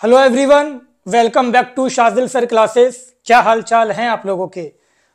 Hello everyone, welcome back to Shajil sir classes. क्या हाल चाल हैं आप लोगों के।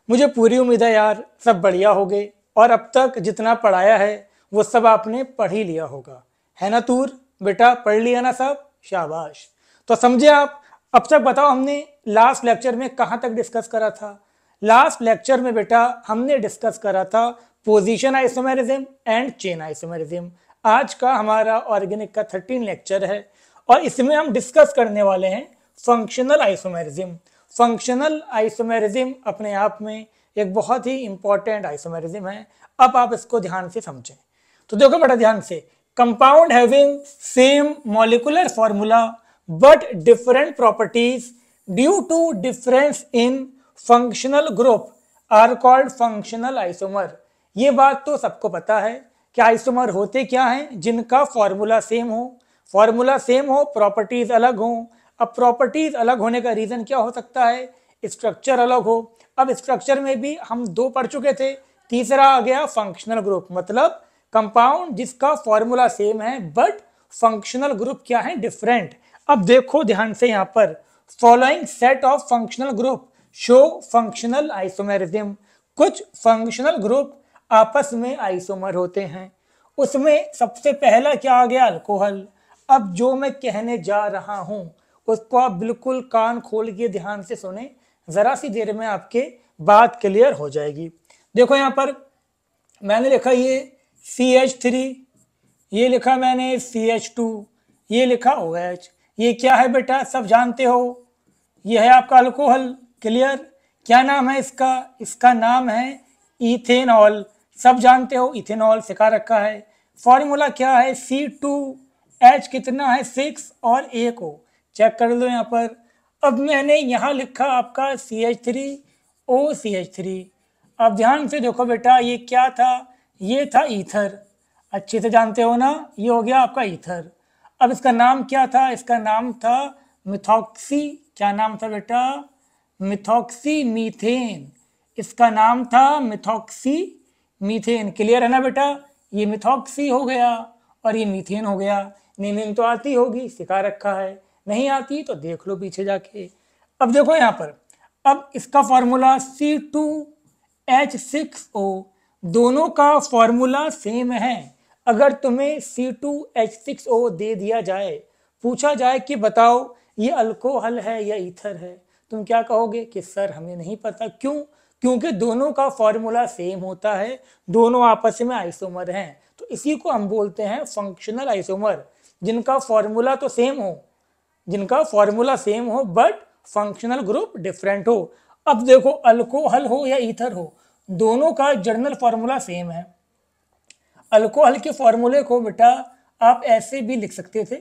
मुझे पूरी उम्मीद है यार सब बढ़िया होगे और अब तक जितना पढ़ाया है वो सब आपने पढ़ ही लिया होगा, है ना। तूर बेटा पढ़ लिया ना सब, शाबाश। तो समझे आप। अब तक बताओ हमने लास्ट लेक्चर में कहाँ तक डिस्कस करा था। लास्ट लेक्चर में बेटा हमने डिस्कस करा था position isomerism and chain isomerism. आज का हमारा ऑर्गेनिक का 13 लेक्चर है और इसमें हम डिस्कस करने वाले हैं फंक्शनल आइसोमेरिज्म। फंक्शनल आइसोमेरिज्म अपने आप में एक बहुत ही इंपॉर्टेंट आइसोमेरिज्म है। अब आप इसको ध्यान से समझें। तो देखो बेटा ध्यान से, compound having same molecular formula but different properties due to difference in functional group are called functional isomer. ये बात तो सबको पता है कि आइसोमर होते क्या हैं, जिनका फॉर्मूला सेम हो। फॉर्मूला सेम हो, प्रॉपर्टीज अलग हो। अब प्रॉपर्टीज अलग होने का रीजन क्या हो सकता है, स्ट्रक्चर अलग हो। अब स्ट्रक्चर में भी हम दो पढ़ चुके थे, तीसरा आ गया फंक्शनल ग्रुप, मतलब कंपाउंड जिसका फॉर्मूला सेम है बट फंक्शनल ग्रुप क्या है, डिफरेंट। अब देखो ध्यान से यहाँ पर, following set of functional group show functional isomerism. कुछ फंक्शनल ग्रुप आपस में आइसोमर होते हैं। उसमें सबसे पहला क्या आ गया, अल्कोहल। अब जो मैं कहने जा रहा हूं उसको आप बिल्कुल कान खोल के ध्यान से सुने, जरा सी देर में आपके बात क्लियर हो जाएगी। देखो यहां पर मैंने लिखा ये CH3, ये लिखा मैंने CH2, ये लिखा OH। ये क्या है बेटा, सब जानते हो, ये है आपका अल्कोहल। क्लियर। क्या नाम है इसका, इसका नाम है इथेनॉल। सब जानते हो, इथेनॉल सिखा रखा है। फॉर्मूला क्या है, C2H कितना है 6 और एक हो, चेक कर लो यहाँ पर। अब मैंने यहाँ लिखा आपका CH3OCH3। अब ध्यान से देखो बेटा, ये क्या था, ये था ईथर। अच्छे से जानते हो ना, ये हो गया आपका ईथर। अब इसका नाम क्या था, इसका नाम था मिथॉक्सी। क्या नाम था बेटा, मिथॉक्सी मीथेन। इसका नाम था मिथॉक्सी मीथेन। क्लियर है ना बेटा, ये मिथॉक्सी हो गया और ये मीथेन हो गया। नेमिंग तो आती होगी, सिखा रखा है, नहीं आती तो देख लो पीछे जाके। अब देखो यहाँ पर, अब इसका फॉर्मूला C2H6O, दोनों का फॉर्मूला सेम है। अगर तुम्हें C2H6O दे दिया जाए, पूछा जाए कि बताओ ये अल्कोहल है या ईथर है, तुम क्या कहोगे कि सर हमें नहीं पता। क्यों, क्योंकि दोनों का फॉर्मूला सेम होता है, दोनों आपस में आइसोमर हैं। तो इसी को हम बोलते हैं फंक्शनल आइसोमर, जिनका फॉर्मूला तो सेम हो, जिनका फॉर्मूला सेम हो बट फंक्शनल ग्रुप डिफरेंट हो। अब देखो अल्कोहल हो या ईथर हो, दोनों का जर्नल फॉर्मूला सेम है। अल्कोहल के फॉर्मूले को बेटा आप ऐसे भी लिख सकते थे,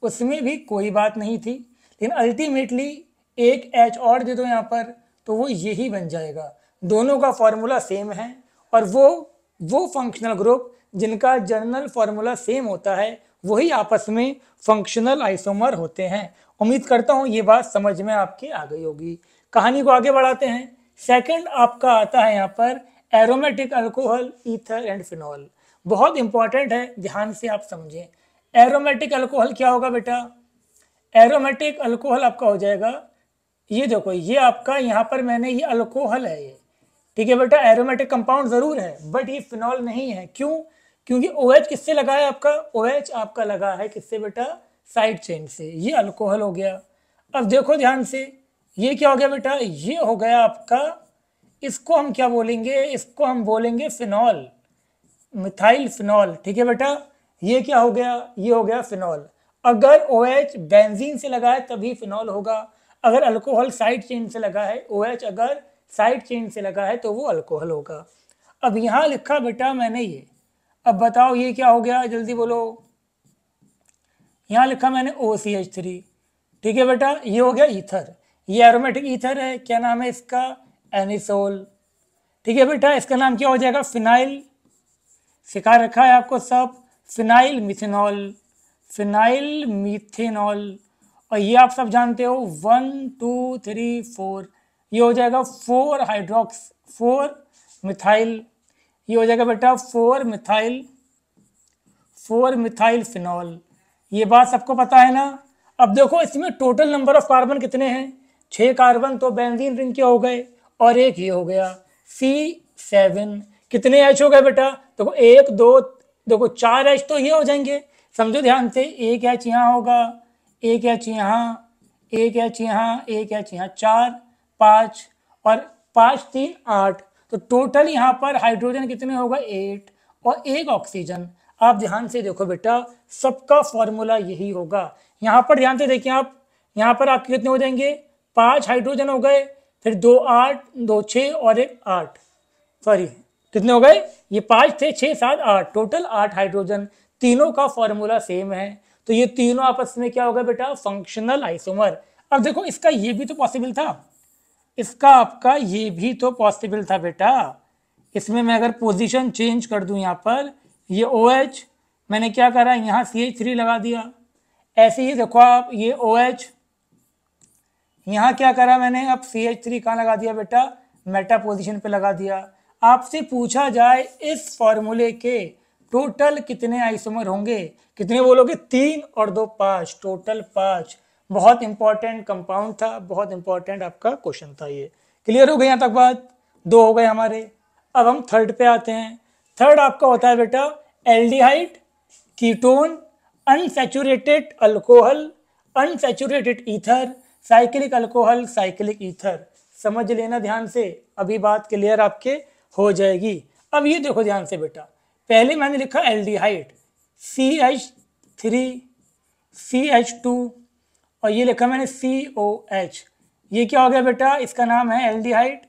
उसमें भी कोई बात नहीं थी, लेकिन अल्टीमेटली एक H और दे दो यहाँ पर तो वो यही बन जाएगा। दोनों का फॉर्मूला सेम है और वो फंक्शनल ग्रुप जिनका जर्नल फॉर्मूला सेम होता है वही आपस में फंक्शनल आइसोमर होते हैं। उम्मीद करता हूँ ये बात समझ में आपके आ गई होगी। कहानी को आगे बढ़ाते हैं। सेकंड आपका आता है यहाँ पर aromatic alcohol, ether and phenol. बहुत इंपॉर्टेंट है, ध्यान से आप समझें। एरोमेटिक अल्कोहल क्या होगा बेटा, एरोमेटिक अल्कोहल आपका हो जाएगा, ये देखो ये आपका यहाँ पर मैंने ये अल्कोहल है ये, ठीक है बेटा। एरोमेटिक कंपाउंड जरूर है बट ये फिनॉल नहीं है। क्यों, क्योंकि OH किससे लगा है आपका, OH आपका लगा है किससे बेटा, साइड चेन से। ये अल्कोहल हो गया। अब देखो ध्यान से, ये क्या हो गया बेटा, ये हो गया आपका, इसको हम क्या बोलेंगे, इसको हम बोलेंगे फिनॉल, मिथाइल फिनॉल। ठीक है बेटा, ये क्या हो गया, ये हो गया फिनॉल। अगर OH बेंजीन से लगा है तभी फिनॉल होगा। अगर अल्कोहल साइड चेन से लगा है, OH अगर साइड चेन से लगा है तो वो अल्कोहल होगा। अब यहाँ लिखा बेटा मैंने ये, अब बताओ ये क्या हो गया, जल्दी बोलो। यहाँ लिखा मैंने OCH3, ठीक है बेटा, ये हो गया ईथर। ये एरोमेटिक ईथर है, क्या नाम है इसका, एनिसोल। ठीक है बेटा, इसका नाम क्या हो जाएगा, फिनाइल। सिखा रखा है आपको सब, फिनाइल मिथेनॉल, फिनाइल मिथेनॉल। और ये आप सब जानते हो 1 2 3 4, ये हो जाएगा 4 हाइड्रोक्स 4 मिथाइल, ये हो जाएगा बेटा 4 मिथाइल फिनॉल। ये बात सबको पता है ना। अब देखो इसमें टोटल नंबर ऑफ कार्बन कितने हैं, 6 कार्बन तो बेंजीन रिंग के हो गए और एक ये हो गया C7। कितने H हो गए बेटा, देखो 1 2, देखो 4 H तो ये हो जाएंगे, समझो ध्यान से, एक H यहाँ होगा, एक H यहाँ, एक H यहाँ, एक H यहाँ, 4 5 और 5 3 8, तो टोटल यहाँ पर हाइड्रोजन कितने होगा 8 और एक ऑक्सीजन। आप ध्यान से देखो बेटा, सबका फॉर्मूला यही होगा। यहाँ पर ध्यान से देखिए आप, यहाँ पर आपके कितने हो जाएंगे, 5 हाइड्रोजन हो गए, फिर 2 8, 2 6 और एक 8, सॉरी कितने हो गए, ये 5 थे, 6 7 8, टोटल 8 हाइड्रोजन। तीनों का फॉर्मूला सेम है, तो ये तीनों आपस में क्या होगा बेटा, फंक्शनल आइसोमर। अब देखो इसका ये भी तो पॉसिबल था, इसका आपका ये भी तो पॉसिबल था बेटा। इसमें मैं अगर पोजीशन चेंज कर दूं, यहाँ पर ये OH मैंने क्या करा, यहाँ CH3 लगा दिया, ऐसे ही देखो आप ये OH यहाँ क्या करा मैंने, अब CH3 कहाँ लगा दिया बेटा, मेटा पोजीशन पे लगा दिया। आपसे पूछा जाए इस फॉर्मूले के टोटल कितने आइसोमर होंगे, कितने बोलोगे, 3 और 2 5, टोटल 5। बहुत इंपॉर्टेंट कंपाउंड था, बहुत इंपॉर्टेंट आपका क्वेश्चन था ये। क्लियर हो गई यहाँ तक बात, 2 हो गए हमारे। अब हम थर्ड पे आते हैं। थर्ड आपका होता है बेटा aldehyde, ketone, unsaturated alcohol, unsaturated ether, cyclic alcohol, cyclic ether. समझ लेना ध्यान से, अभी बात क्लियर आपके हो जाएगी। अब ये देखो ध्यान से बेटा, पहले मैंने लिखा एल्डिहाइड CH3 CH2 और ये लिखा मैंने COH, ये क्या हो गया बेटा, इसका नाम है एल्डिहाइड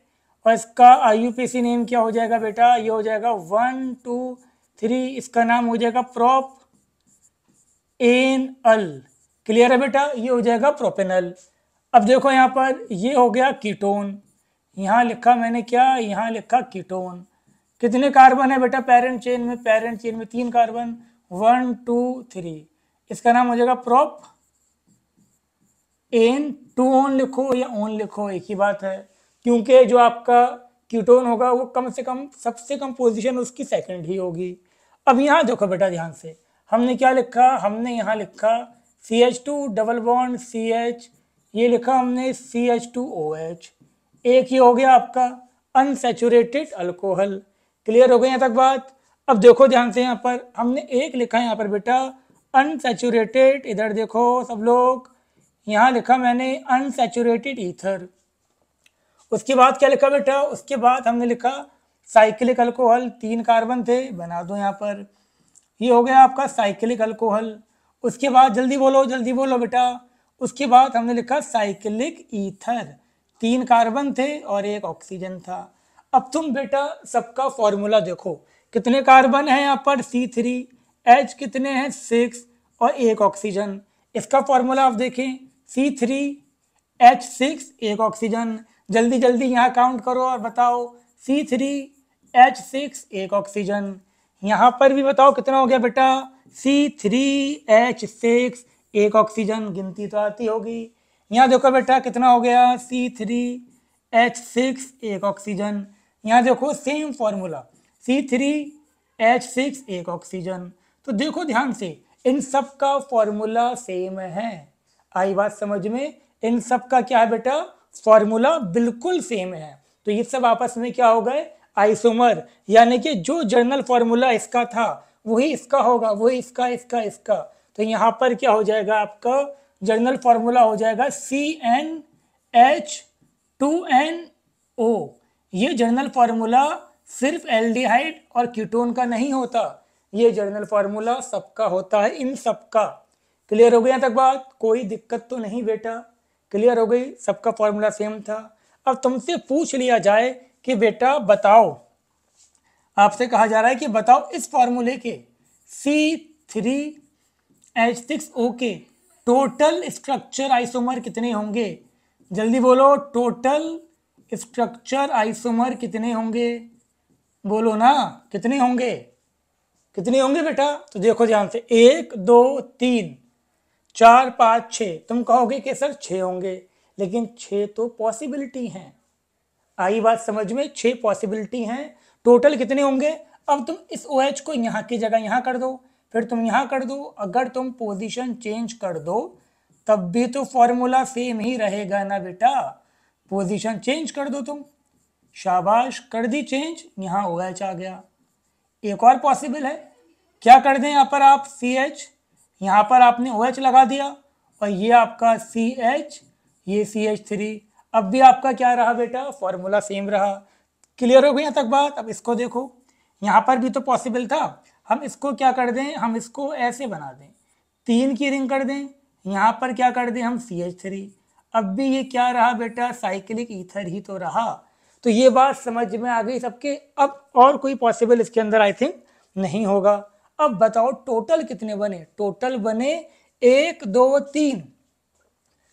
और इसका IUPAC नेम क्या हो जाएगा बेटा, ये हो जाएगा 1 2 3, इसका नाम हो जाएगा प्रोपेनल। क्लियर है बेटा, ये हो जाएगा प्रोपेनल। अब देखो यहाँ पर ये हो गया कीटोन, यहाँ लिखा मैंने क्या, यहाँ लिखा कीटोन। कितने कार्बन है बेटा पेरेंट चेन में, पेरेंट चेन में 3 कार्बन, 1 2 3, इसका नाम हो जाएगा प्रोप एन। 2 ओन लिखो या ओन लिखो एक ही बात है, क्योंकि जो आपका कीटोन होगा वो कम से कम, सबसे कम पोजीशन उसकी सेकंड ही होगी। अब यहाँ देखो बेटा ध्यान से, हमने क्या लिखा, हमने यहाँ लिखा CH2 डबल बॉन्ड CH, ये लिखा हमने CH2OH, एक ही हो गया आपका अनसैचुरेटेड अल्कोहल। क्लियर हो गई यहाँ तक बात। अब देखो ध्यान से, यहाँ पर हमने एक लिखा है यहाँ पर बेटा अनसैचुरेटेड, इधर देखो सब लोग, यहाँ लिखा मैंने अनसैचुरेटेड ईथर। उसके बाद क्या लिखा बेटा, उसके बाद हमने लिखा साइक्लिक अल्कोहल, 3 कार्बन थे, बना दो यहाँ पर, ये हो गया आपका साइक्लिक अल्कोहल। उसके बाद जल्दी बोलो बेटा, उसके बाद हमने लिखा साइक्लिक ईथर, 3 कार्बन थे और एक ऑक्सीजन था। अब तुम बेटा सबका फॉर्मूला देखो, कितने कार्बन है यहाँ पर C3, H कितने हैं 6 और एक ऑक्सीजन। इसका फॉर्मूला आप देखें C3H6 एक ऑक्सीजन। जल्दी जल्दी यहाँ काउंट करो और बताओ, C3H6 एक ऑक्सीजन। यहाँ पर भी बताओ कितना हो गया बेटा, C3H6 एक ऑक्सीजन, गिनती तो आती होगी। यहाँ देखो बेटा कितना हो गया, C3H6 एक ऑक्सीजन। यहाँ देखो सेम फॉर्मूला, C3H6 एक ऑक्सीजन। तो देखो ध्यान से, इन सब का फॉर्मूला सेम है। आई बात समझ में, इन सब का क्या है बेटा, फॉर्मूला बिल्कुल सेम है। तो ये सब आपस में क्या हो गए, आइसोमर, यानी कि जो जर्नल फॉर्मूला इसका था वही इसका होगा, वही इसका। तो यहाँ पर क्या हो जाएगा, आपका जर्नल फॉर्मूला हो जाएगा CnH2nO। ये जर्नल फॉर्मूला सिर्फ एल्डिहाइड और कीटोन का नहीं होता, ये जर्नल फॉर्मूला सबका होता है, इन सबका। क्लियर हो गई यहाँ तक बात, कोई दिक्कत तो नहीं बेटा, क्लियर हो गई, सबका फॉर्मूला सेम था। अब तुमसे पूछ लिया जाए कि बेटा बताओ, आपसे कहा जा रहा है कि बताओ इस फॉर्मूले के C3H6O के टोटल स्ट्रक्चर आइसोमर कितने होंगे। जल्दी बोलो, टोटल स्ट्रक्चर आइसोमर कितने होंगे, बोलो ना, कितने होंगे बेटा। तो देखो ध्यान से, 1 2 3 4 5 6, तुम कहोगे कि सर 6 होंगे, लेकिन 6 तो पॉसिबिलिटी हैं। आई बात समझ में, 6 पॉसिबिलिटी हैं, टोटल कितने होंगे। अब तुम इस OH को यहाँ की जगह यहाँ कर दो, फिर तुम यहाँ कर दो, अगर तुम पोजीशन चेंज कर दो तब भी तो फॉर्मूला सेम ही रहेगा ना बेटा। पोजीशन चेंज कर दो तुम। शाबाश, कर दी चेंज, यहाँ OH आ गया। एक और पॉसिबल है, क्या कर दें यहाँ पर आप CH, यहाँ पर आपने OH लगा दिया और ये आपका CH, ये CH3। अब भी आपका क्या रहा बेटा, फॉर्मूला सेम रहा। क्लियर हो गई यहाँ तक बात। अब इसको देखो, यहाँ पर भी तो पॉसिबल था। हम इसको क्या कर दें, हम इसको ऐसे बना दें, 3 की रिंग कर दें, यहाँ पर क्या कर दें हम CH3। अब भी ये क्या रहा बेटा, साइक्लिक ईथर ही तो रहा। तो ये बात समझ में आ गई सबके। अब और कोई पॉसिबल इसके अंदर आई थिंक नहीं होगा। अब बताओ टोटल कितने बने, टोटल बने 1 2 3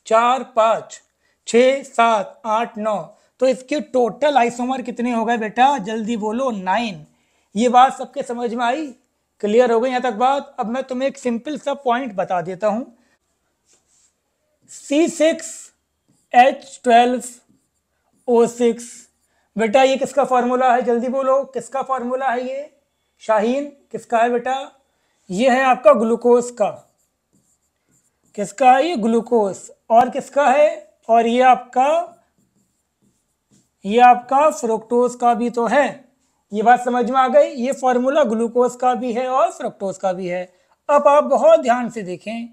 4 5 6 7 8 9। तो इसके टोटल आइसोमर कितने हो गए बेटा, जल्दी बोलो, 9। ये बात सबके समझ में आई, क्लियर हो गई यहाँ तक बात। अब मैं तुम्हें एक सिंपल सा पॉइंट बता देता हूं। C6H12O6 बेटा ये किसका फॉर्मूला है, जल्दी बोलो, किसका फॉर्मूला है ये, शाहीन किसका है बेटा, ये है आपका ग्लूकोज का। किसका है ये, ग्लूकोज। और किसका है, और ये आपका फ्रुक्टोज का भी तो है। ये बात समझ में आ गई। ये फॉर्मूला ग्लूकोज का भी है और फ्रुक्टोज का भी है। अब आप बहुत ध्यान से देखें,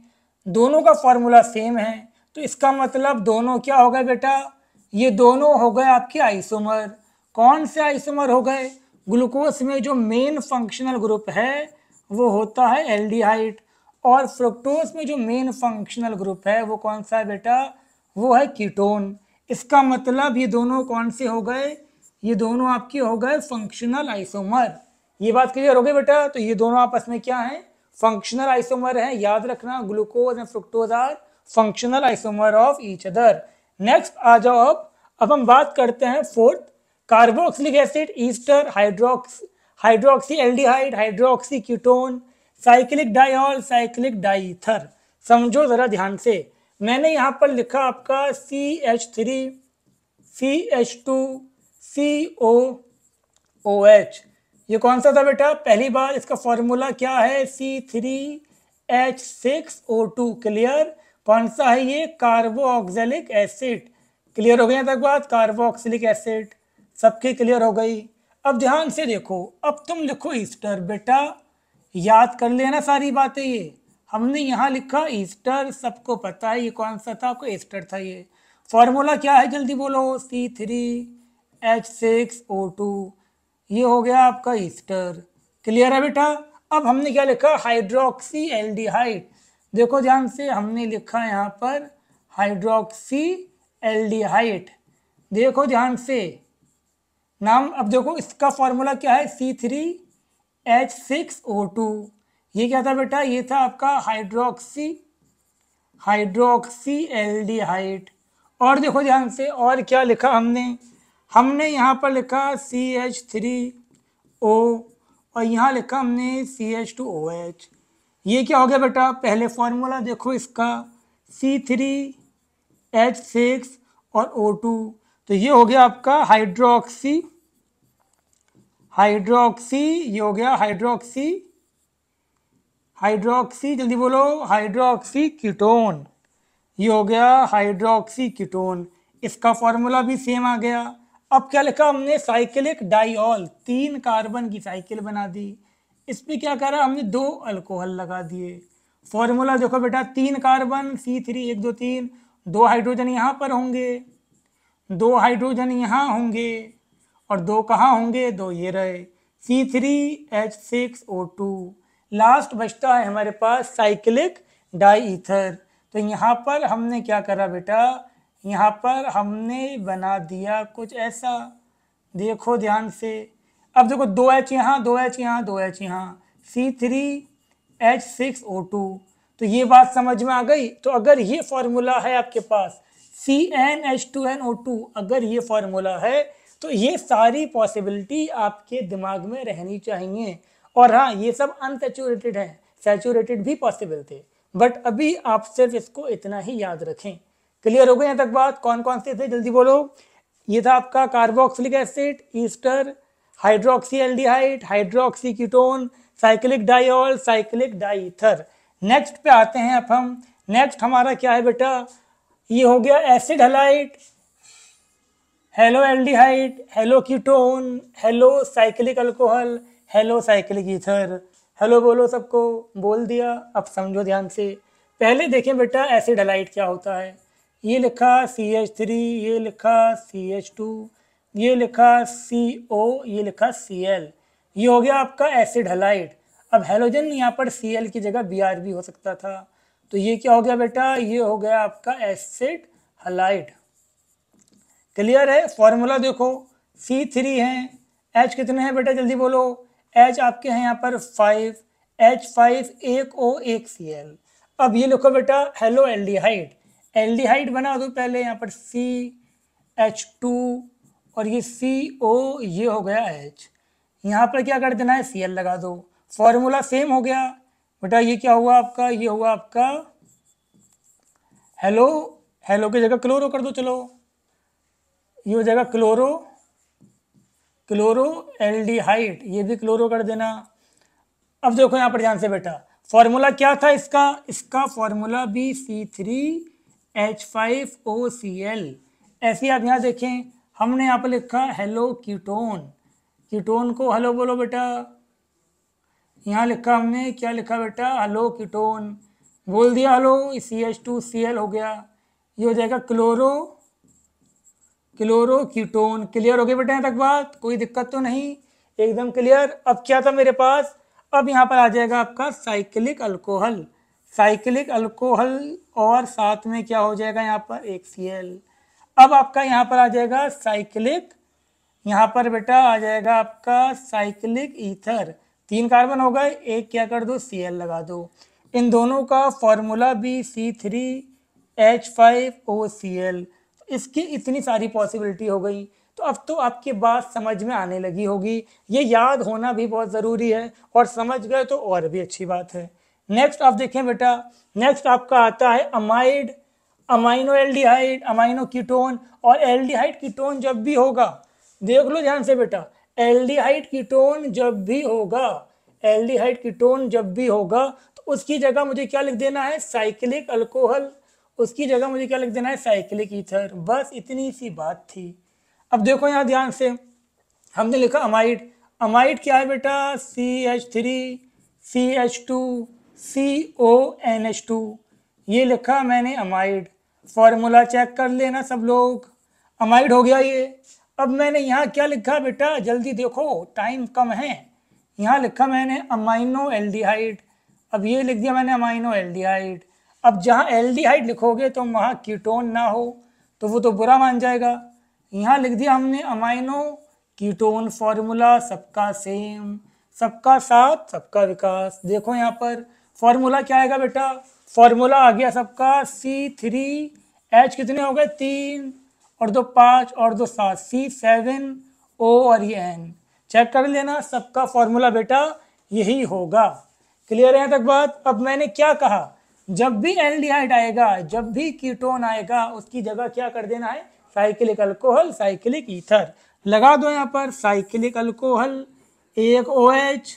दोनों का फॉर्मूला सेम है, तो इसका मतलब दोनों क्या हो गए बेटा, ये दोनों हो गए आपके आइसोमर। कौन से आइसोमर हो गए, ग्लूकोज में जो मेन फंक्शनल ग्रुप है वो होता है एल्डिहाइड, और फ्रुक्टोज में जो मेन फंक्शनल ग्रुप है वो कौन सा है बेटा, वो है कीटोन। इसका मतलब ये दोनों कौन से हो गए, ये दोनों आपके हो गए फंक्शनल आइसोमर। ये बात क्लियर हो गई बेटा। तो ये दोनों आपस में क्या है, फंक्शनल आइसोमर है। याद रखना, glucose and fructose are functional isomer of each other. Next आ जाओ। अब हम बात करते हैं fourth, carboxylic acid, ester, hydroxy aldehyde, hydroxy ketone, cyclic diol, cyclic diether. समझो जरा ध्यान से, मैंने यहाँ पर लिखा आपका CH3 CH2 COOH। ये कौन सा था बेटा, पहली बार इसका फॉर्मूला क्या है, C3H6O2। क्लियर, कौन सा है ये, कार्बोक्सिलिक एसिड। क्लियर हो गई यहाँ तक बात, कार्बोक्सिलिक एसिड सबकी क्लियर हो गई। अब ध्यान से देखो, अब तुम लिखो ईस्टर। बेटा याद कर लेना सारी बातें, ये हमने यहाँ लिखा ईस्टर, सबको पता है ये कौन सा था, आपको ईस्टर था। ये फॉर्मूला क्या है, जल्दी बोलो, C3H6O2, ये हो गया आपका ईस्टर। क्लियर है बेटा। अब हमने क्या लिखा, हाइड्रोक्सी एल्डिहाइड। देखो ध्यान से, हमने लिखा यहाँ पर हाइड्रोक्सी एल्डिहाइड, देखो ध्यान से नाम। अब देखो इसका फॉर्मूला क्या है, C3H6O2। ये क्या था बेटा, ये था आपका हाइड्रोक्सी एल्डिहाइड। और देखो ध्यान से, और क्या लिखा हमने यहाँ पर लिखा CH3O, और यहाँ लिखा हमने CH2OH। ये क्या हो गया बेटा, पहले फॉर्मूला देखो इसका, C3H6 और O2, तो ये हो गया आपका हाइड्रोक्सी, ये हो गया हाइड्रोक्सी, जल्दी बोलो, हाइड्रोक्सी कीटोन। ये हो गया हाइड्रोक्सी कीटोन, इसका फॉर्मूला भी सेम आ गया। अब क्या लिखा हमने, साइक्लिक डाइऑल, 3 कार्बन की साइकिल बना दी। इस पे क्या करा हमने, 2 अल्कोहल लगा दिए। फॉर्मूला देखो बेटा, 3 कार्बन C3 1 2 3, 2 हाइड्रोजन यहाँ पर होंगे, 2 हाइड्रोजन यहाँ होंगे, और 2 कहाँ होंगे, 2 ये रहे, C3H6O2। लास्ट बचता है हमारे पास साइक्लिक डाईईथर। तो यहाँ पर हमने क्या करा बेटा, यहाँ पर हमने बना दिया कुछ ऐसा, देखो ध्यान से। अब देखो 2H यहाँ, 2H यहाँ, 2H यहाँ, C3H6O2। तो ये बात समझ में आ गई। तो अगर ये फॉर्मूला है आपके पास, CnH2nO2, अगर ये फॉर्मूला है तो ये सारी पॉसिबिलिटी आपके दिमाग में रहनी चाहिए। और हाँ, ये सब अनसैचुरेटेड है, सैचुरेटेड भी पॉसिबल थे, बट अभी आप सिर्फ इसको इतना ही याद रखें। क्लियर हो गई यहाँ तक बात, कौन कौन से थे, जल्दी बोलो। ये था आपका carboxylic acid, ester, hydroxy aldehyde, hydroxy ketone, cyclic diol, cyclic diether. Next पे आते हैं अब हम, नेक्स्ट हमारा क्या है बेटा, ये हो गया acid halide, hello aldehyde, hello ketone, hello cyclic alcohol, hello cyclic ether. Hello बोलो सबको, बोल दिया। अब समझो ध्यान से। पहले देखें बेटा एसिड हलाइड क्या होता है। ये लिखा CH3, ये लिखा CH2, ये लिखा CO, ये लिखा Cl। ये हो गया आपका एसिड हलाइड। अब हेलोजन यहाँ पर Cl की जगह Br भी हो सकता था, तो ये क्या हो गया बेटा, ये हो गया आपका एसिड हलाइड। क्लियर है। फॉर्मूला देखो, C3 है, H कितने हैं बेटा जल्दी बोलो। H आपके हैं यहाँ पर 5, H5 एक O एक Cl। अब ये लिखो बेटा हेलो एल्डिहाइड, एल्डिहाइड बना दो पहले यहाँ पर CH2 और ये CO, ये हो गया H। यहाँ पर क्या कर देना है, Cl लगा दो। फॉर्मूला सेम हो गया बेटा। ये क्या हुआ आपका, ये हुआ आपका हेलो, हेलो की जगह क्लोरो कर दो। चलो ये हो जाएगा क्लोरो, क्लोरो एल्डिहाइड, ये भी क्लोरो कर देना। अब देखो यहाँ पर ध्यान से बेटा, फॉर्मूला क्या था इसका, इसका फॉर्मूला भी C3H5OCl। ऐसे आप यहाँ देखें, हमने यहाँ पर लिखा हेलो कीटोन, कीटोन को हेलो बोलो बेटा। यहाँ लिखा हमने, क्या लिखा बेटा, हेलो कीटोन, बोल दिया हेलो, CH2Cl हो गया। ये हो जाएगा क्लोरो, क्लोरो कीटोन। क्लियर हो गया बेटा यहाँ तक बात, कोई दिक्कत तो नहीं, एकदम क्लियर। अब क्या था मेरे पास, अब यहाँ पर आ जाएगा आपका साइक्लिक अल्कोहल, साइक्लिक अल्कोहल और साथ में क्या हो जाएगा यहाँ पर एक Cl। अब आपका यहाँ पर आ जाएगा साइक्लिक, यहाँ पर बेटा आ जाएगा आपका साइक्लिक ईथर। 3 कार्बन हो गए, एक क्या कर दो, Cl लगा दो। इन दोनों का फॉर्मूला भी C3H5OCl। इसकी इतनी सारी पॉसिबिलिटी हो गई, तो अब तो आपकी बात समझ में आने लगी होगी। ये याद होना भी बहुत ज़रूरी है, और समझ गए तो और भी अच्छी बात है। नेक्स्ट आप देखें बेटा, नेक्स्ट आपका आता है amide, amino aldehyde, amino ketone. और एल्डिहाइड कीटोन जब भी होगा, देख लो ध्यान से बेटा, एल्डिहाइड कीटोन जब भी होगा, एल्डिहाइड कीटोन जब भी होगा, तो उसकी जगह मुझे क्या लिख देना है, साइक्लिक अल्कोहल। उसकी जगह मुझे क्या लिख देना है, साइक्लिक ईथर। बस इतनी सी बात थी। अब देखो यहाँ ध्यान से, हमने लिखा अमाइड, अमाइड क्या है बेटा, CH3 CH2 CONH2, ये लिखा मैंने अमाइड। फॉर्मूला चेक कर लेना सब लोग, अमाइड हो गया ये। अब मैंने यहाँ क्या लिखा बेटा, जल्दी देखो टाइम कम है। यहाँ लिखा मैंने अमाइनो एल्डिहाइड, अब ये लिख दिया मैंने अमाइनो एल्डिहाइड। अब जहाँ एल्डिहाइड लिखोगे तो वहाँ कीटोन ना हो, तो वो तो बुरा मान जाएगा। यहाँ लिख दिया हमने अमाइनो कीटोन, फॉर्मूला सबका सेम, सबका साथ सबका विकास। देखो यहाँ पर फॉर्मूला क्या आएगा बेटा, फॉर्मूला आ गया सबका C3H कितने हो गए, 3 और 2 5 और 2 7, C7O और ये N। चेक कर लेना, सबका फॉर्मूला बेटा यही होगा। क्लियर है यहाँ तक बात। अब मैंने क्या कहा, जब भी एल्डिहाइड आएगा, जब भी कीटोन आएगा, उसकी जगह क्या कर देना है, साइक्लिक अल्कोहल, साइक्लिक ईथर लगा दो। यहाँ पर साइक्लिक अल्कोहल, एक OH,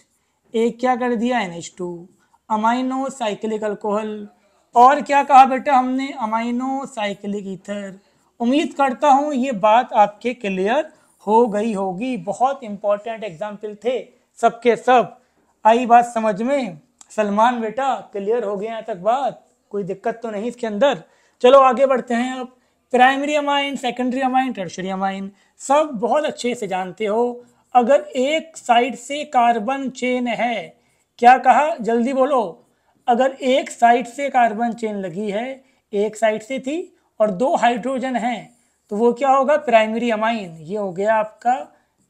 एक क्या कर दिया NH2, अमाइनो साइक्लिक अल्कोहल। और क्या कहा बेटा हमने, अमाइनो साइक्लिक ईथर। उम्मीद करता हूँ ये बात आपके क्लियर हो गई होगी। बहुत इंपॉर्टेंट एग्जाम्पल थे सबके सब। आई बात समझ में, सलमान बेटा क्लियर हो गया यहाँ तक बात, कोई दिक्कत तो नहीं इसके अंदर। चलो आगे बढ़ते हैं। अब primary amine, secondary amine, tertiary amine सब बहुत अच्छे से जानते हो। अगर एक साइड से कार्बन चेन है, क्या कहा जल्दी बोलो, अगर एक साइड से कार्बन चेन लगी है, एक साइड से थी और 2 हाइड्रोजन हैं, तो वो क्या होगा, प्राइमरी अमाइन। ये हो गया आपका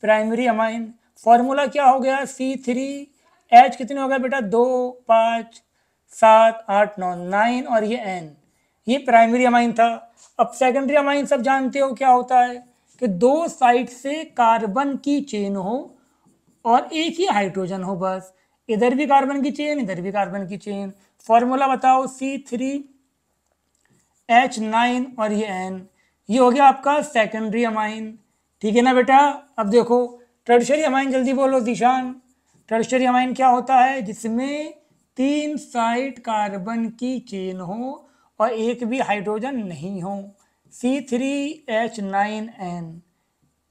प्राइमरी अमाइन। फॉर्मूला क्या हो गया, C3H कितने हो गए बेटा, 2 5 7 8 9 9 और ये N, ये प्राइमरी अमाइन था। अब सेकेंडरी अमाइन सब जानते हो क्या होता है, कि 2 साइड से कार्बन की चेन हो और एक ही हाइड्रोजन हो, बस इधर भी कार्बन की चेन, इधर भी कार्बन की चेन। फॉर्मूला बताओ, C3H9 और ये N, ये हो गया आपका सेकेंडरी अमाइन। ठीक है ना बेटा। अब देखो टर्शियरी अमाइन, जल्दी बोलो दिशान। टर्शियरी अमाइन क्या होता है, जिसमें 3 साइड कार्बन की चेन हो और एक भी हाइड्रोजन नहीं हो, C3H9N।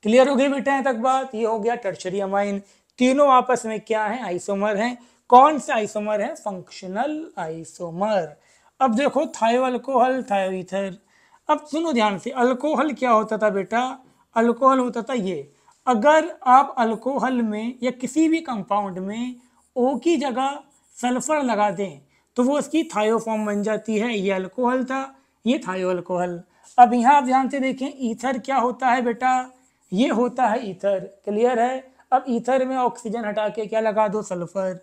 क्लियर हो गई बेटा यहाँ तक बात? ये हो गया टर्शरी अमाइन। तीनों आपस में क्या है? आइसोमर हैं। कौन से आइसोमर हैं? Functional isomer. अब देखो थायो अल्कोहल, थायो ईथर। अब सुनो ध्यान से, अल्कोहल क्या होता था बेटा? अल्कोहल होता था ये, अगर आप अल्कोहल में या किसी भी कंपाउंड में O की जगह सल्फर लगा दें तो वो उसकी थायो फॉर्म बन जाती है। ये अल्कोहल था, ये थायो अल्कोहल। अब यहाँ आप ध्यान से देखें, ईथर क्या होता है बेटा? ये होता है ईथर। क्लियर है? अब ईथर में ऑक्सीजन हटा के क्या लगा दो? सल्फर।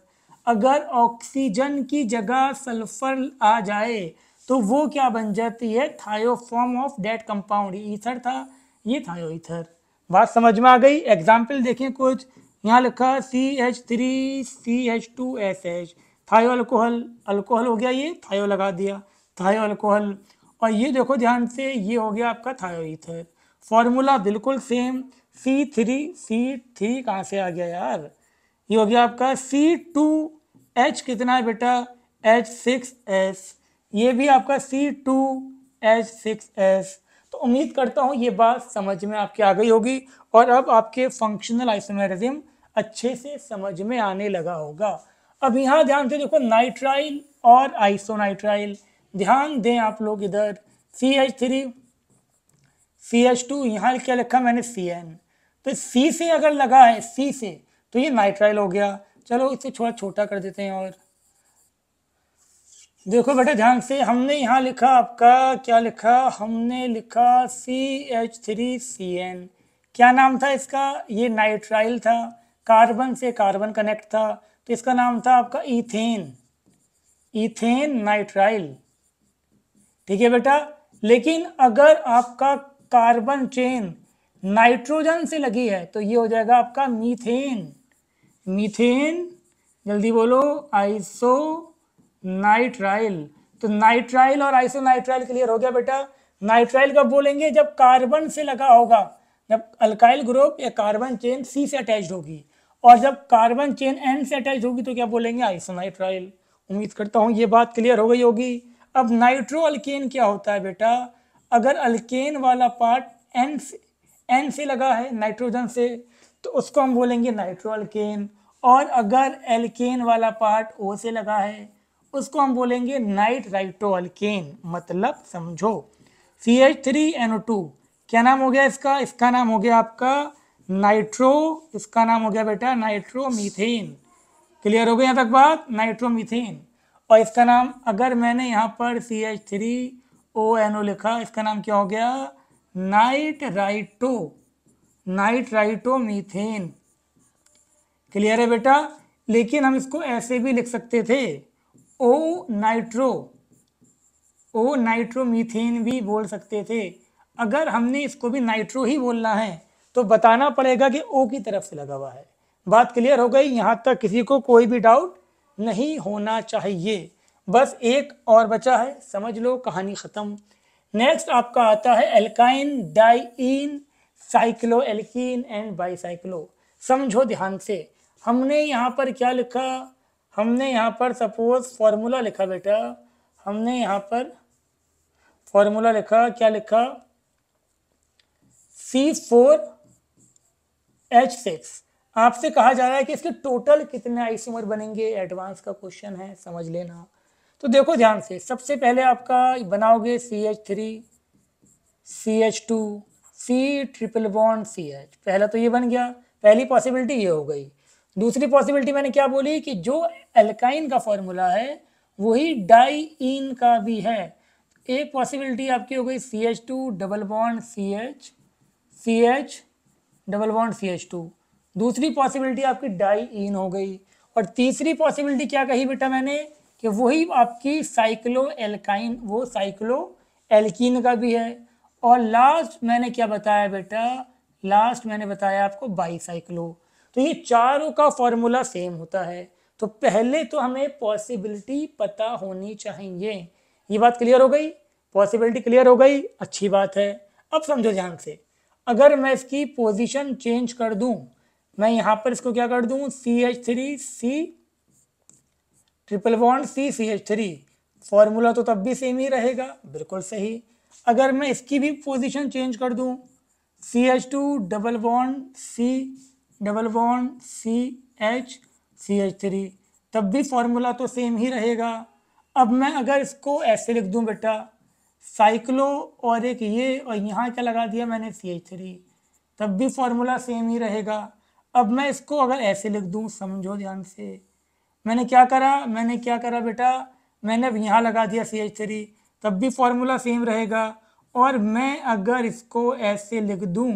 अगर ऑक्सीजन की जगह सल्फर आ जाए तो वो क्या बन जाती है? थायो form of that compound. Ether था, ये थायो ईथर। बात समझ में आ गई? एग्जाम्पल देखें कुछ। यहाँ लिखा CH3CH2SH, थायो अल्कोहल। अल्कोहल हो गया, ये थायो लगा दिया, थायो अल्कोहल। और ये देखो ध्यान से, ये हो गया आपका थायो ईथर। फॉर्मूला बिल्कुल सेम। C3 कहाँ से आ गया यार? ये हो गया आपका C2H कितना है बेटा? H6S। ये भी आपका C2H6S। तो उम्मीद करता हूँ ये बात समझ में आपके आ गई होगी और अब आपके फंक्शनल आइसोमेरिज्म अच्छे से समझ में आने लगा होगा। अब यहाँ ध्यान से देखो, नाइट्राइल और आइसोनाइट्राइल। ध्यान दें आप लोग इधर, CH3 CH2, यहाँ क्या लिखा मैंने? CN। तो C से अगर लगा है, C से, तो ये नाइट्राइल हो गया। चलो इसे थोड़ा छोटा कर देते हैं। और देखो बेटा ध्यान से, हमने यहाँ लिखा आपका, क्या लिखा हमने? लिखा CH3CN। क्या नाम था इसका? ये नाइट्राइल था, कार्बन से कार्बन कनेक्ट था, तो इसका नाम था आपका ईथेन, ईथेन नाइट्राइल। ठीक है बेटा। लेकिन अगर आपका कार्बन चेन नाइट्रोजन से लगी है तो ये हो जाएगा आपका मीथेन। मीथेन, जल्दी बोलो, आइसो नाइट्राइल। तो नाइट्राइल और आइसो नाइट्राइल क्लियर हो गया बेटा। नाइट्राइल कब बोलेंगे? जब कार्बन से लगा होगा, जब अल्काइल ग्रुप या कार्बन चेन C से अटैच्ड होगी, और जब कार्बन चेन N से अटैच्ड होगी तो क्या बोलेंगे? Iso nitrile. उम्मीद करता हूँ ये बात क्लियर हो गई होगी। अब नाइट्रो अल्केन क्या होता है बेटा? अगर अल्केन वाला पार्ट N से लगा है नाइट्रोजन से तो उसको हम बोलेंगे नाइट्रो अल्केन, और अगर एल्केन वाला पार्ट O से लगा है उसको हम बोलेंगे नाइट्राइटो अल्केन। मतलब समझो, CH3NO2 क्या नाम हो गया इसका? इसका नाम हो गया आपका नाइट्रो, इसका नाम हो गया बेटा नाइट्रोमीथेन। क्लियर हो गई यहाँ तक बात? नाइट्रोमीथेन। और इसका नाम, अगर मैंने यहाँ पर CH3ONO लिखा, इसका नाम क्या हो गया? Nitrito, nitrito methane. क्लियर है बेटा? लेकिन हम इसको ऐसे भी लिख सकते थे, ओ नाइट्रो मीथेन भी बोल सकते थे। अगर हमने इसको भी नाइट्रो ही बोलना है तो बताना पड़ेगा कि O की तरफ से लगा हुआ है। बात क्लियर हो गई? यहाँ तक किसी को कोई भी डाउट नहीं होना चाहिए। बस एक और बचा है, समझ लो कहानी खत्म। नेक्स्ट आपका आता है alkyne, diene, cyclo alkene and bicyclo. समझो ध्यान से, हमने यहाँ पर क्या लिखा? हमने यहाँ पर सपोज फॉर्मूला लिखा बेटा, हमने यहाँ पर फॉर्मूला लिखा, क्या लिखा? C4H6। आपसे कहा जा रहा है कि इसके टोटल कितने आइसोमर बनेंगे। एडवांस का क्वेश्चन है, समझ लेना। तो देखो ध्यान से, सबसे पहले आपका बनाओगे CH3 CH2 C triple bond CH। पहला तो ये बन गया, पहली पॉसिबिलिटी ये हो गई। दूसरी पॉसिबिलिटी मैंने क्या बोली कि जो एल्काइन का फॉर्मूला है वही डाइईन का भी है। एक पॉसिबिलिटी आपकी हो गई CH2 double bond CH double bond CH2। दूसरी पॉसिबिलिटी आपकी डाइईन हो गई। और तीसरी पॉसिबिलिटी क्या कही बेटा मैंने? कि वही आपकी साइक्लो एल्काइन, वो साइक्लो एल्कीन का भी है। और लास्ट मैंने क्या बताया बेटा? लास्ट मैंने बताया आपको बाईसाइक्लो। तो ये चारों का फॉर्मूला सेम होता है। तो पहले तो हमें पॉसिबिलिटी पता होनी चाहिए। ये बात क्लियर हो गई? पॉसिबिलिटी क्लियर हो गई, अच्छी बात है। अब समझो ध्यान से, अगर मैं इसकी पोजीशन चेंज कर दूं, मैं यहां पर इसको क्या कर दूं? CH3 C triple bond CH3, formula तो तब भी सेम ही रहेगा, बिल्कुल सही। अगर मैं इसकी भी पोजीशन चेंज कर दूं, CH2 डबल बॉन्ड CH3, तब भी फॉर्मूला तो सेम ही रहेगा। अब मैं अगर इसको ऐसे लिख दूं बेटा, साइक्लो और एक ये, और यहाँ क्या लगा दिया मैंने CH3, तब भी फॉर्मूला सेम ही रहेगा। अब मैं इसको अगर ऐसे लिख दूं, समझो ध्यान से, मैंने क्या करा बेटा, मैंने अब यहाँ लगा दिया CH3, तब भी फॉर्मूला सेम रहेगा। और मैं अगर इसको ऐसे लिख दूं,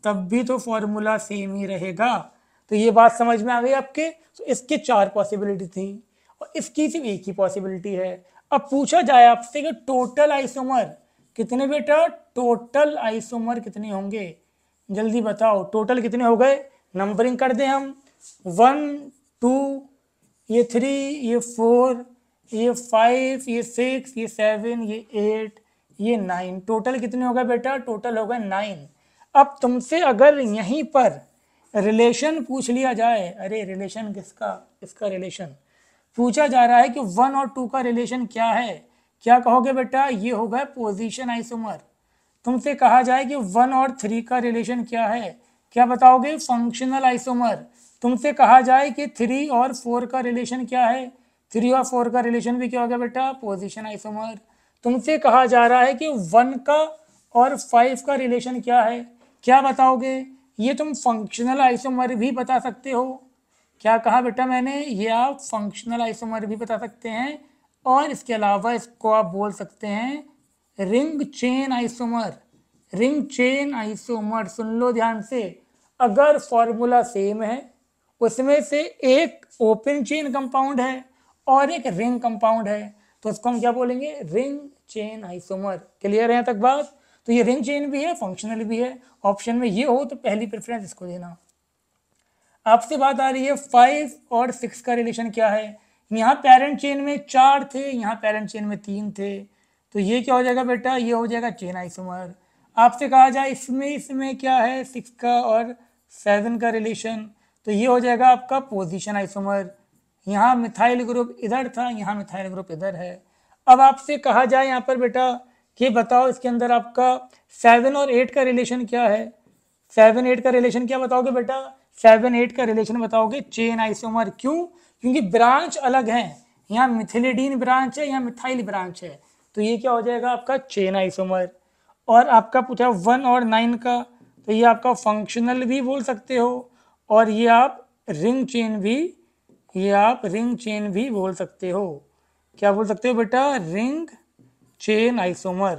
तब भी तो फॉर्मूला सेम ही रहेगा। तो ये बात समझ में आ गई आपके। तो इसके 4 पॉसिबिलिटी थी और इसकी सिर्फ एक ही पॉसिबिलिटी है। अब पूछा जाए आपसे कि टोटल आइसोमर कितने बेटा, टोटल आइसोमर कितने होंगे, जल्दी बताओ टोटल कितने हो गए। नंबरिंग कर दें हम, 1 2, ये 3, ये 4, ये 5, ये 6, ये 7, ये 8, ये 9, टोटल कितने हो गए बेटा, टोटल हो गए 9। अब तुमसे अगर यहीं पर रिलेशन पूछ लिया जाए, अरे रिलेशन किसका, इसका रिलेशन पूछा जा रहा है कि 1 और 2 का रिलेशन क्या है, क्या कहोगे बेटा, ये हो गया पोजीशन आइसोमर। तुमसे कहा जाए कि 1 और 3 का रिलेशन क्या है, क्या बताओगे, फंक्शनल आइसोमर। तुमसे कहा जाए कि 3 और 4 का रिलेशन क्या है, 3 और 4 का रिलेशन भी क्या हो गया बेटा, पोजीशन आइसोमर। तुमसे कहा जा रहा है कि 1 का और 5 का रिलेशन क्या है, क्या बताओगे, ये तुम फंक्शनल आइसोमर भी बता सकते हो। क्या कहा बेटा मैंने, ये आप फंक्शनल आइसोमर भी बता सकते हैं। और इसके अलावा इसको आप बोल सकते हैं ring chain isomer. Ring chain isomer, सुन लो ध्यान से, अगर फॉर्मूला सेम है, उसमें से एक ओपन चेन कंपाउंड है और एक रिंग कंपाउंड है, तो उसको हम क्या बोलेंगे, रिंग चेन आइसोमर। क्लियर है तक बात। तो ये रिंग चेन भी है, फंक्शनल भी है। ऑप्शन में ये हो तो पहली प्रेफरेंस इसको देना। आपसे बात आ रही है 5 और 6 का रिलेशन क्या है। यहाँ पेरेंट चेन में 4 थे, यहाँ पेरेंट चेन में 3 थे, तो ये क्या हो जाएगा बेटा, ये हो जाएगा चेन आइसोमर। आपसे कहा जाए इसमें क्या है, 6 का और 7 का रिलेशन, तो ये हो जाएगा आपका पोजीशन आइसोमर। यहाँ मिथाइल ग्रुप इधर था, यहाँ मिथाइल ग्रुप इधर है। अब आपसे कहा जाए यहाँ पर बेटा कि बताओ इसके अंदर आपका 7 और 8 का रिलेशन क्या है, 7 8 का रिलेशन क्या बताओगे बेटा, 7 8 का रिलेशन बताओगे चेन आइसोमर। क्यों, क्योंकि ब्रांच अलग है, यहाँ मिथिलिडीन ब्रांच है, यहाँ मिथाइल ब्रांच है, तो ये क्या हो जाएगा आपका चेन आइसोमर। और आपका पूछा 1 और 9 का, तो ये आपका फंक्शनल भी बोल सकते हो, और ये आप रिंग चेन भी बोल सकते हो। क्या बोल सकते हो बेटा, रिंग चेन आइसोमर।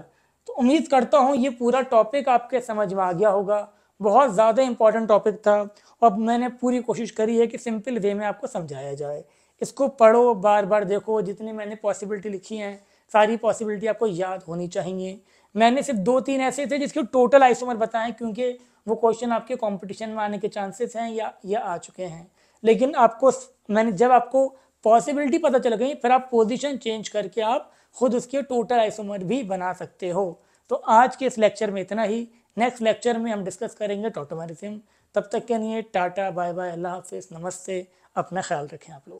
तो उम्मीद करता हूँ ये पूरा टॉपिक आपके समझ में आ गया होगा। बहुत ज़्यादा इंपॉर्टेंट टॉपिक था और मैंने पूरी कोशिश करी है कि सिंपल वे में आपको समझाया जाए। इसको पढ़ो, बार बार देखो, जितनी मैंने पॉसिबिलिटी लिखी हैं सारी पॉसिबिलिटी आपको याद होनी चाहिए। मैंने सिर्फ 2-3 ऐसे थे जिसके टोटल आइसोमर बताएं, क्योंकि वो क्वेश्चन आपके कंपटीशन में आने के चांसेस हैं या आ चुके हैं। लेकिन आपको मैंने जब आपको पॉसिबिलिटी पता चल गई, फिर आप पोजीशन चेंज करके आप खुद उसके टोटल आइसोमर भी बना सकते हो। तो आज के इस लेक्चर में इतना ही। नेक्स्ट लेक्चर में हम डिस्कस करेंगे टॉटोमेरिज्म। तब तक के लिए टाटा, बाय बाय, अल्लाह हाफिज़, नमस्ते, अपना ख्याल रखें आप लोग।